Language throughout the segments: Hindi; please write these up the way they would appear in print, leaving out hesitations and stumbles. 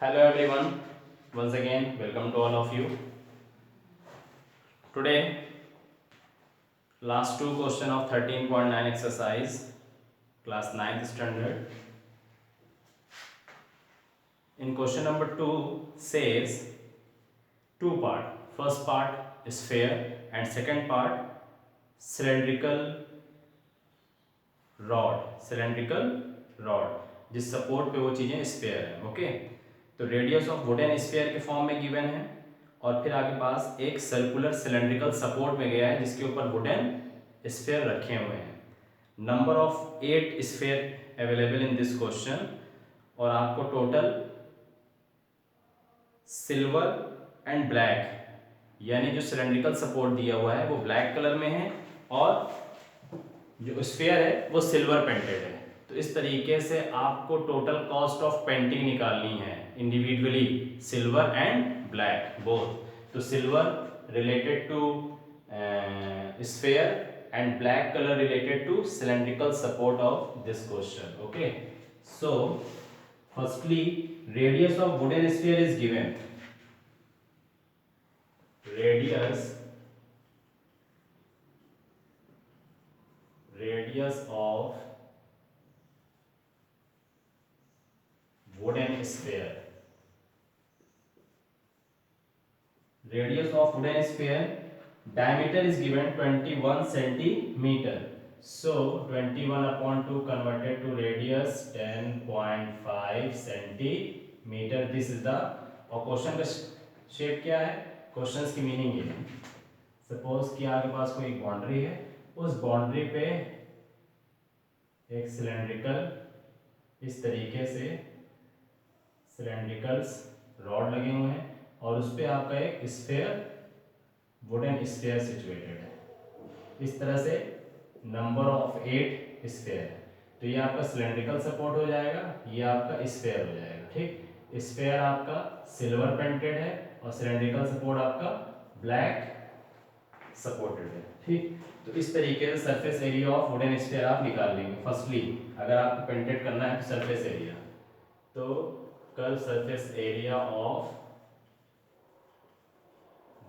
Hello everyone, once again welcome to all of you. Today last two question of 13.9 exercise class 9th standard. In question number 2 says two part. First part is sphere and second part cylindrical rod जिस सपोर्ट पे वो चीज़ें स्फीयर है. ओके, तो रेडियस ऑफ वुडन स्फीयर के फॉर्म में गिवन है और फिर आपके पास एक सर्कुलर सिलेंड्रिकल सपोर्ट में गया है जिसके ऊपर वुडन स्फीयर रखे हुए हैं. Number of 8 sphere available in this question और आपको टोटल सिल्वर एंड ब्लैक यानी जो सिलेंड्रिकल सपोर्ट दिया हुआ है वो ब्लैक कलर में है और जो स्फीयर है वो सिल्वर पेंटेड है. तो इस तरीके से आपको टोटल कॉस्ट ऑफ पेंटिंग निकालनी है individually, silver and black both. तो silver related to sphere and black color related to cylindrical support of this question. Okay, so firstly radius of wooden sphere is given. Radius of wooden sphere. Radius of wooden sphere, diameter is given 21 centimeter. So 21 upon 2 converted to radius 10.5 centimeter. This is the और क्वेश्चन का शेप क्या है, क्वेश्चंस की मीनिंग ये है. सपोज कि आपके पास कोई बाउंड्री है, उस बाउंड्री पे एक सिलेंड्रिकल इस तरीके से सिलेंड्रिकल्स रॉड लगे हुए हैं और उस पर आपका एक स्फीयर वुडन स्फीयर सिचुएटेड है. इस तरह से नंबर ऑफ 8 स्फीयर है. तो ये आपका सिलेंड्रिकल सपोर्ट हो जाएगा, ये आपका स्फीयर हो जाएगा. ठीक, स्फीयर आपका सिल्वर पेंटेड है और सिलेंड्रिकल सपोर्ट आपका ब्लैक सपोर्टेड है. ठीक, तो इस तरीके से surface area of wooden sphere आप निकाल लेंगे. फर्स्टली अगर आपको पेंटेड करना है तो सरफेस एरिया, तो curve surface area of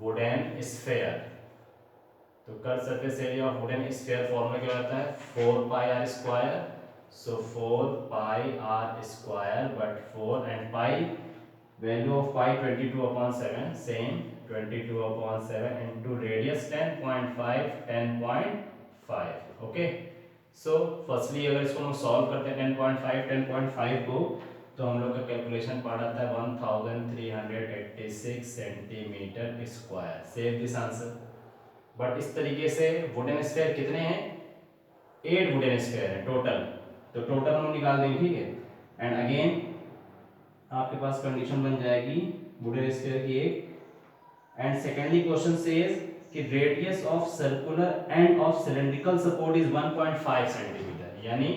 wooden sphere. तो curve surface area of wooden sphere formula क्या होता है, 4 pi are square. So 4 pi are square but 4 and pi value of pi 22/7 same 22/7 into radius 10.5 10.5. Okay, so firstly अगर इसको हम सॉल्व करते हैं 10.5 को तो हम लोग का कैलकुलेशन पड़ आता है 1386 centimetre square. Save this answer. But इस तरीके से वुडन स्फीयर कितने हैं, 8 वुडन स्फीयर है टोटल. तो टोटल हम निकाल देंगे. ठीक है, एंड अगेन आपके पास कंडीशन बन जाएगी वुडन स्फीयर की एक. एंड सेकेंडली क्वेश्चन सेज कि radius of circular end of cylindrical support is 1.5 centimetre. यानी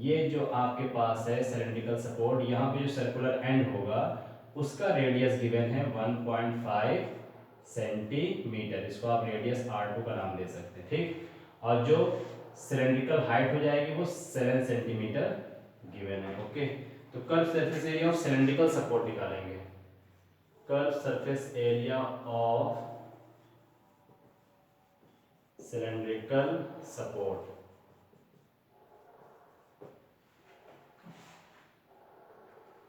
ये जो आपके पास है सिलेंड्रिकल सपोर्ट, यहाँ पे जो सर्कुलर एंड होगा उसका रेडियस गिवन है 1.5 सेंटीमीटर. इसको आप रेडियस R2 का नाम दे सकते हैं. ठीक, और जो सिलेंड्रिकल हाइट हो जाएगी वो 7 सेंटीमीटर गिवन है. ओके, तो curve surface area of cylindrical support निकालेंगे. Curve surface area of cylindrical support.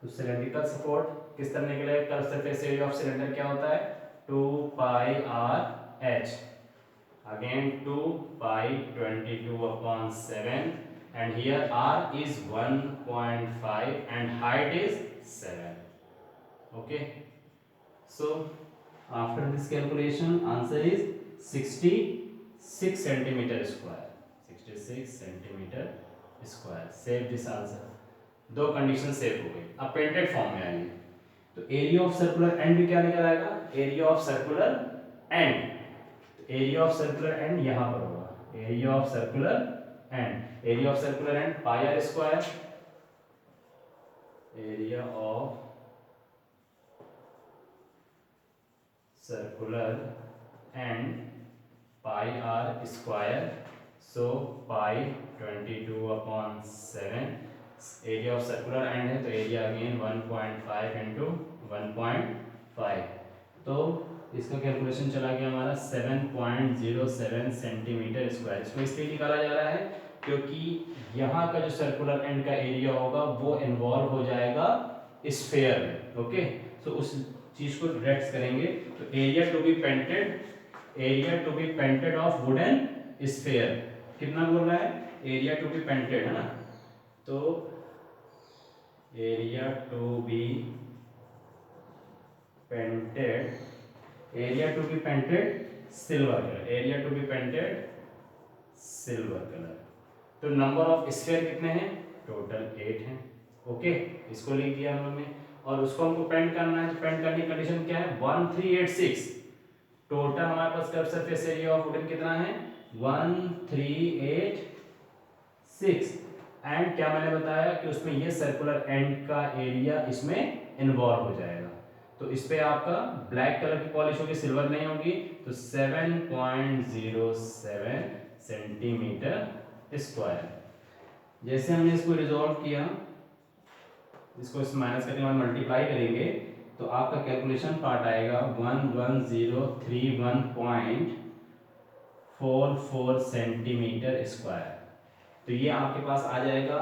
तो सिलेंड्रिकल सपोर्ट किस तरह निकलेगा, curve surface area of cylinder क्या होता है, 2 pi R H. Again 2 pi 22/7 and here r is 1.5 and height is 7. Okay, so after this calculation answer is 66 centimeter square. 66 centimeter square. Save this answer. दो कंडीशन सेव हो गई. अब पेंटेड फॉर्म में आएंगे तो एरिया ऑफ सर्कुलर एंड भी क्या निकल आएगा, area of circular end. Area of circular end यहां पर होगा, area of circular end. Area of circular end pi are square. Area of circular end pi are square. So pi 22/7 area of circular end है तो एरिया अगेन 1.5 इंटू 1.5, तो इसका कैलकुलेशन चला गया हमारा 7.07 सेंटीमीटर स्क्वायर। इसको इसलिए निकाला जा रहा है क्योंकि यहाँ का जो सर्कुलर एंड का एरिया होगा वो इन्वॉल्व हो जाएगा स्फेयर में। ओके, तो उस चीज को रेक्स करेंगे। तो area to be painted of wooden sphere कितना बोल रहा है, एरिया टू बी पेंटेड है ना, तो area to be painted, area to be painted silver colour, area to be painted silver colour. तो नंबर ऑफ स्फीयर कितने हैं, टोटल 8 हैं। ओके, इसको लिख दिया हम लोग ने, और उसको हमको पेंट करना है। तो पेंट करने की कंडीशन क्या है, 1386। टोटल हमारे पास curve surface area of wooden कितना है, 1386। एंड क्या मैंने बताया कि उसमें ये सर्कुलर एंड का एरिया इसमें इन्वॉल्व हो जाएगा। तो इस पे आपका ब्लैक कलर की पॉलिश होगी, सिल्वर नहीं होगी। तो 7.07 सेंटीमीटर स्क्वायर। जैसे हमने इसको रिजॉल्व किया, इसको इस माइनस करके हम मल्टीप्लाई करेंगे तो आपका कैलकुलेशन पार्ट आएगा 11031.44 सेंटीमीटर स्क्वायर। तो ये आपके पास आ जाएगा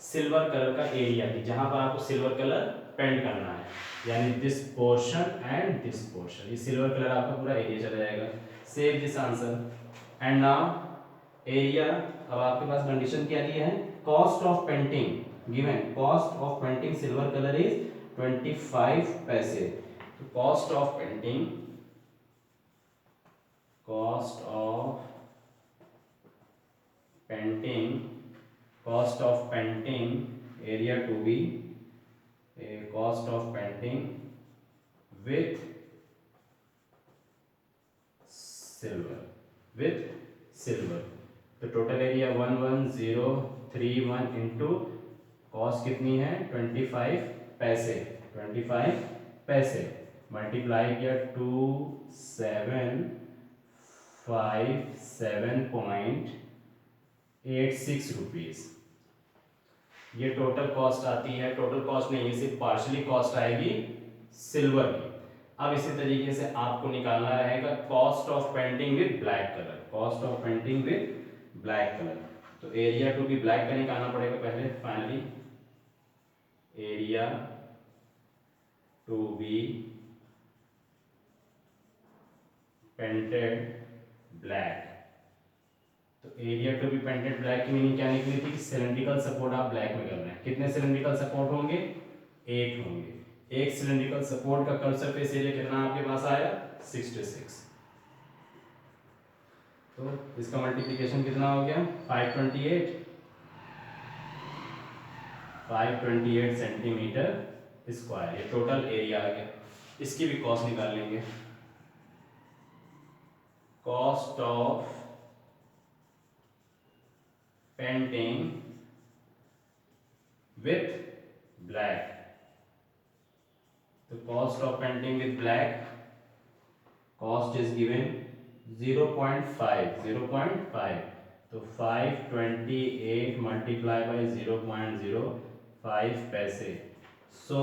सिल्वर कलर का एरिया की, जहां पर आपको सिल्वर कलर पेंट करना है, यानी this portion and this portion, ये सिल्वर कलर आपका पूरा एरिया चला जाएगा। Save this answer and now area. अब आपके पास कंडीशन क्या दी है, cost of painting given, cost of painting silver colour is 25 पैसे। तो cost of painting, cost of painting, cost of painting area to be a cost of painting with silver, तो टोटल एरिया 11031 इंटू कॉस्ट कितनी है 25 पैसे, 25 पैसे मल्टीप्लाई किया 2757.86 रुपीज। ये टोटल कॉस्ट आती है, टोटल कॉस्ट नहीं, ये सिर्फ पार्शियली कॉस्ट आएगी सिल्वर की। अब इसी तरीके से आपको निकालना रहेगा cost of painting with black colour, cost of painting with black colour. तो एरिया टू बी ब्लैक का निकालना पड़ेगा पहले। Finally area to be painted black, तो area to be painted black की मीनिंग क्या निकली थी, सिलेंड्रिकल सपोर्ट आप ब्लैक में कर रहे हैं। कितने सिलेंड्रिकल सपोर्ट होंगे, 8 होंगे। एक सिलेंड्रिकल सपोर्ट का कर्व सरफेस एरिया कितना आपके पास आया 66। तो इसका मल्टीप्लिकेशन कितना हो गया 528 सेंटीमीटर स्क्वायर, ये टोटल एरिया आ गया। इसकी भी कॉस्ट निकाल लेंगे, cost of painting with black. तो cost of painting with black, cost is given 0.5, तो 528 मल्टीप्लाई बाई 0.05 पैसे। सो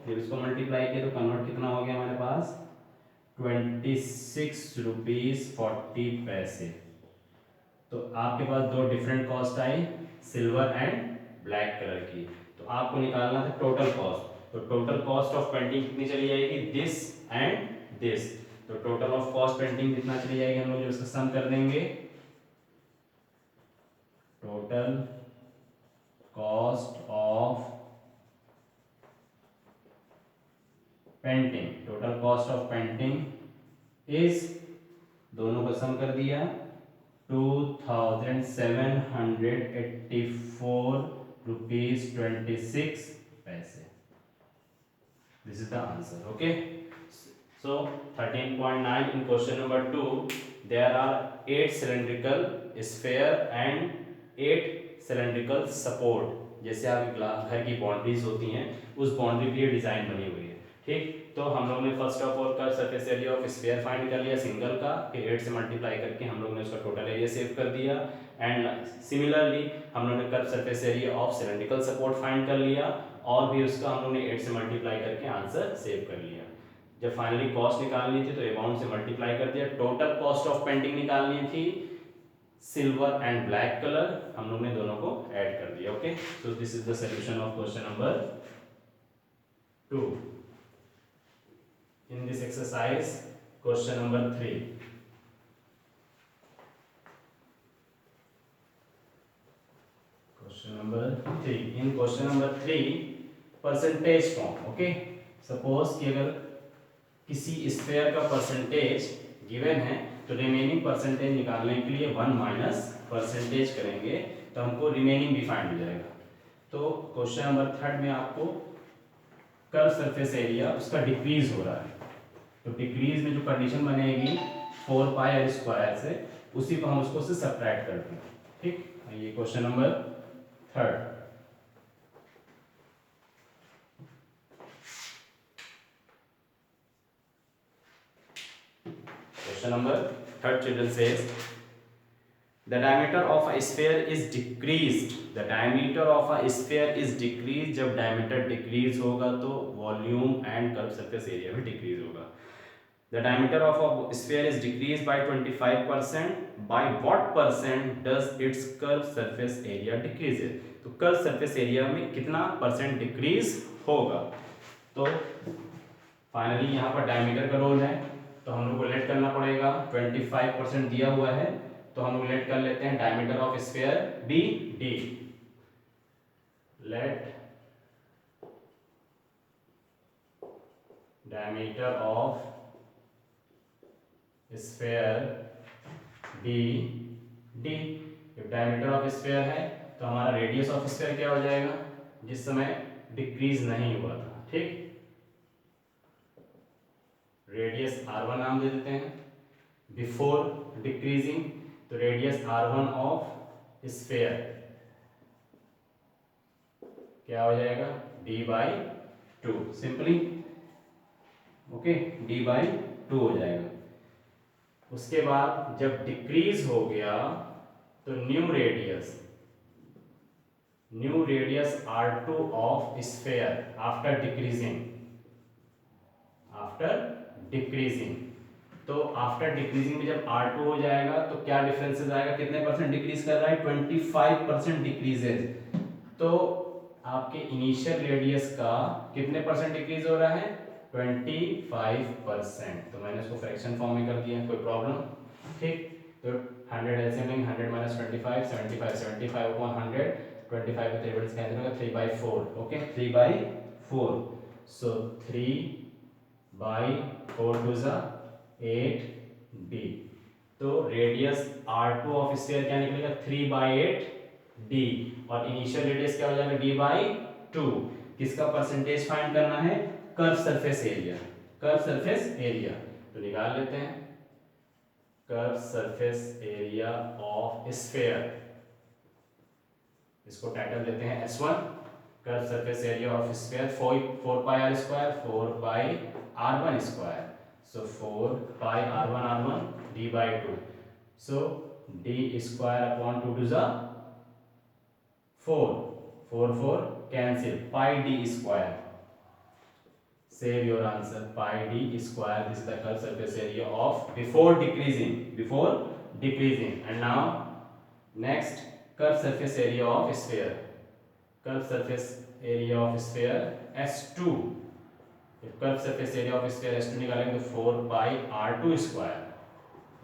जब इसको मल्टीप्लाई किया तो कन्वर्ट कितना हो गया हमारे पास 26 रुपीज 40 पैसे। तो आपके पास दो different cost I, silver and black colour की। तो आपको निकालना था टोटल कॉस्ट। तो टोटल कॉस्ट ऑफ पेंटिंग कितनी चली जाएगी, दिस एंड दिस। तो टोटल ऑफ कॉस्ट पेंटिंग कितना चली जाएगी, हम लोग जो इसका सम कर देंगे, total cost of painting, total cost of painting is, दोनों का सम कर दिया 2784 रुपीज 26 पैसे। This is the answer. Okay, so 13.9 in question number 2 there are 8 cylindrical sphere and 8 cylindrical support। जैसे आपके घर की बाउंड्रीज होती हैं, उस बाउंड्री पे ये डिजाइन बनी हुई है। ठीक, तो हम लोग ने first of all curve surface area of sphere find कर लिया सिंगल का, फिर 8 से मल्टीप्लाई करके हम लोग ने उसका टोटल एरिया सेव कर दिया। एंड सिमिलरली हम लोग ने curve surface area of cylindrical support find कर लिया, और भी उसका हम लोग ने 8 से मल्टीप्लाई करके आंसर सेव कर लिया। जब फाइनली कॉस्ट निकालनी थी तो अमाउंट से मल्टीप्लाई कर दिया। टोटल कॉस्ट ऑफ पेंटिंग निकालनी थी सिल्वर एंड ब्लैक कलर, हम लोग ने दोनों को ऐड कर दिया। Okay, so this is the solution of question number 2 in this exercise. Question number 3. Question number 3. In question number 3, percentage form. Okay, suppose कि अगर किसी स्फीयर का परसेंटेज गिवन है तो रिमेनिंग परसेंटेज निकालने के लिए 1 माइनस परसेंटेज करेंगे तो हमको रिमेनिंग भी फाइंड हो जाएगा। तो क्वेश्चन नंबर 3 में आपको कर्व सरफेस एरिया उसका डिक्रीज हो रहा है, तो डिक्रीज में जो कंडीशन बनेगी 4 पाई आर स्क्वायर से, उसी को हम उसको से सब्ट्रैक्ट करते हैं। ठीक, ये question number 3। Question number 3 children says the diameter of a sphere is decreased, the diameter of a sphere is decreased। जब diameter decrease होगा तो volume and curved surface area भी decrease होगा। The diameter of a sphere is decreased by 25%. By what percent does its curved surface area decreases? तो curved surface area में कितना परसेंट डिक्रीज होगा? तो फाइनली यहाँ पर डायमीटर का रोल है, तो हम लोग को लेट करना पड़ेगा। 25% दिया हुआ है, तो हम लोग लेट कर लेते हैं diameter of sphere be D. Let diameter of sphere be D. जब डायमीटर ऑफ स्फीयर है तो हमारा रेडियस ऑफ स्फीयर क्या हो जाएगा जिस समय डिक्रीज नहीं हुआ था। ठीक, रेडियस r1 नाम दे देते हैं। बिफोर डिक्रीजिंग तो रेडियस r1 ऑफ स्फीयर क्या हो जाएगा d/2 सिंपली। ओके, d/2 हो जाएगा। उसके बाद जब डिक्रीज हो गया तो new radius r2 of sphere after decreasing. तो आफ्टर डिक्रीजिंग में जब R2 हो जाएगा तो क्या डिफरेंसेस आएगा, कितने परसेंट डिक्रीज कर रहा है, 25% डिक्रीजेज। तो आपके इनिशियल रेडियस का कितने परसेंट डिक्रीज हो रहा है, 25%। तो मैंने उसको फ्रैक्शन फॉर्म में कर दिया, कोई प्रॉब्लम। ठीक, तो 100 एलसीएम लेंगे, 100 माइनस 25, 75 अपॉन 100, 25 को 3 से कैंसिल होगा, 3/4। ओके, 3/4। सो 3/4 टू ज़ा 8d। तो रेडियस r2 ऑफ स्फीयर क्या निकलेगा, 3/8d, और इनिशियल रेडियस क्या हो जाएगा, d/2। किसका परसेंटेज फाइंड करना है, कर्व सरफेस एरिया। तो निकाल लेते हैं curve surface area of sphere, इसको टाइटल देते हैं S1। Curve surface area of sphere 4 pi r square, 4 pi r1 square. So 4 pi r1 d/2. So d square upon 2 to the 4 cancel, pi d square. Save your answer, pi d square. This is the curved surface area of before decreasing. And now next, curved surface area of sphere. Curved surface area of sphere S2। Curve surface area of sphere S2 निकालेंगे तो 4 pi r2 square.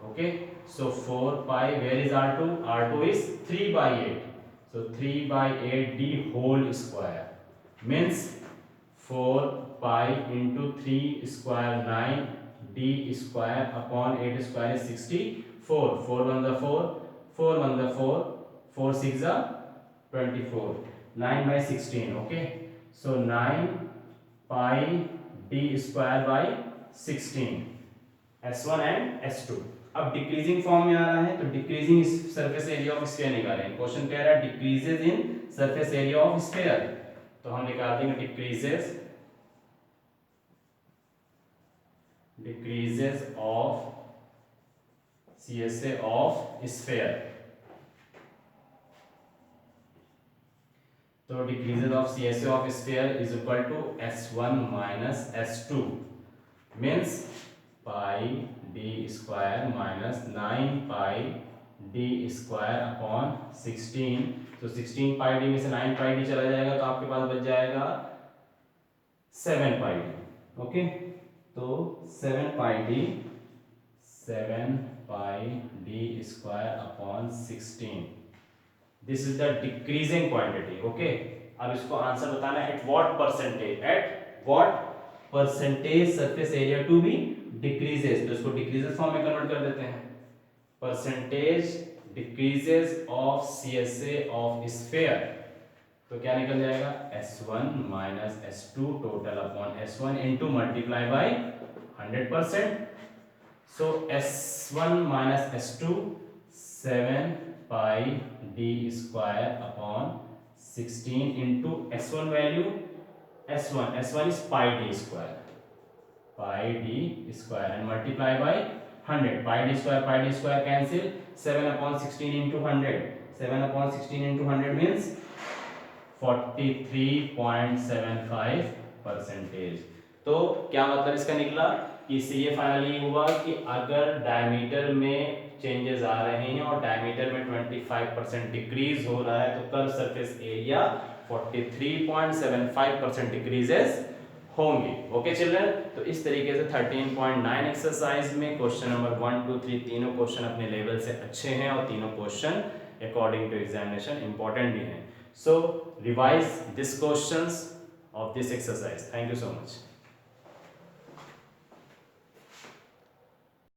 Okay, so 4 pi, where is r2, r2 is 3/8, सो 3/8d whole square means 4 pi into 3 square 9d square upon 8 square is 64। 4 1 जा 4, 4 1 जा 4, 4 6 जा 24, 9/16। Okay, so 9 pi d square by 16, S1 and S2। अब डिक्रीजिंग फॉर्म में आ रहा है तो decreasing surface area of sphere निकालेंगे। क्वेश्चन कह रहा है decreases in surface area of sphere, तो हम निकाल देंगे decreases decreases of CSA of sphere. तो decreases of CSA of sphere is equal to S1 minus S2 means pi d square minus 9 pi d square upon 16. तो 16 pi d में से 9 pi d चला जाएगा तो आपके पास बच जाएगा 7 pi d. ओके, तो 7 pi d square upon 16. This is the decreasing quantity. Okay, अब इसको आंसर बताना है at what percentage surface area to be decreases. तो इसको डिक्रीजेस फॉर्म में कन्वर्ट कर देते हैं. Percentage decreases of CSA of sphere. तो क्या निकल जाएगा S1 minus S2 total upon S1 into multiply by 100%. So S1 minus S2 7 pi d square upon 16 into S1 value. S1 is pi d square and multiply by 100. pi d square cancel. 7 upon 16 into 100. 7 upon 16 into 100 means 43.75%. तो क्या मतलब इसका निकला कि इससे ये फाइनली हुआ कि अगर डायमीटर में चेंजेस आ रहे हैं और डायमीटर में 25% डिक्रीज हो रहा है तो कर्व सरफेस एरिया 43.75% डिक्रीजेस होंगे. ओके चिल्ड्रन, तो इस तरीके से 13.9 एक्सरसाइज में क्वेश्चन नंबर 1, 2, 3 तीनों क्वेश्चन अपने लेवल से अच्छे हैं और तीनों question according to examination important भी हैं. So revise this questions of this exercise. Thank you so much.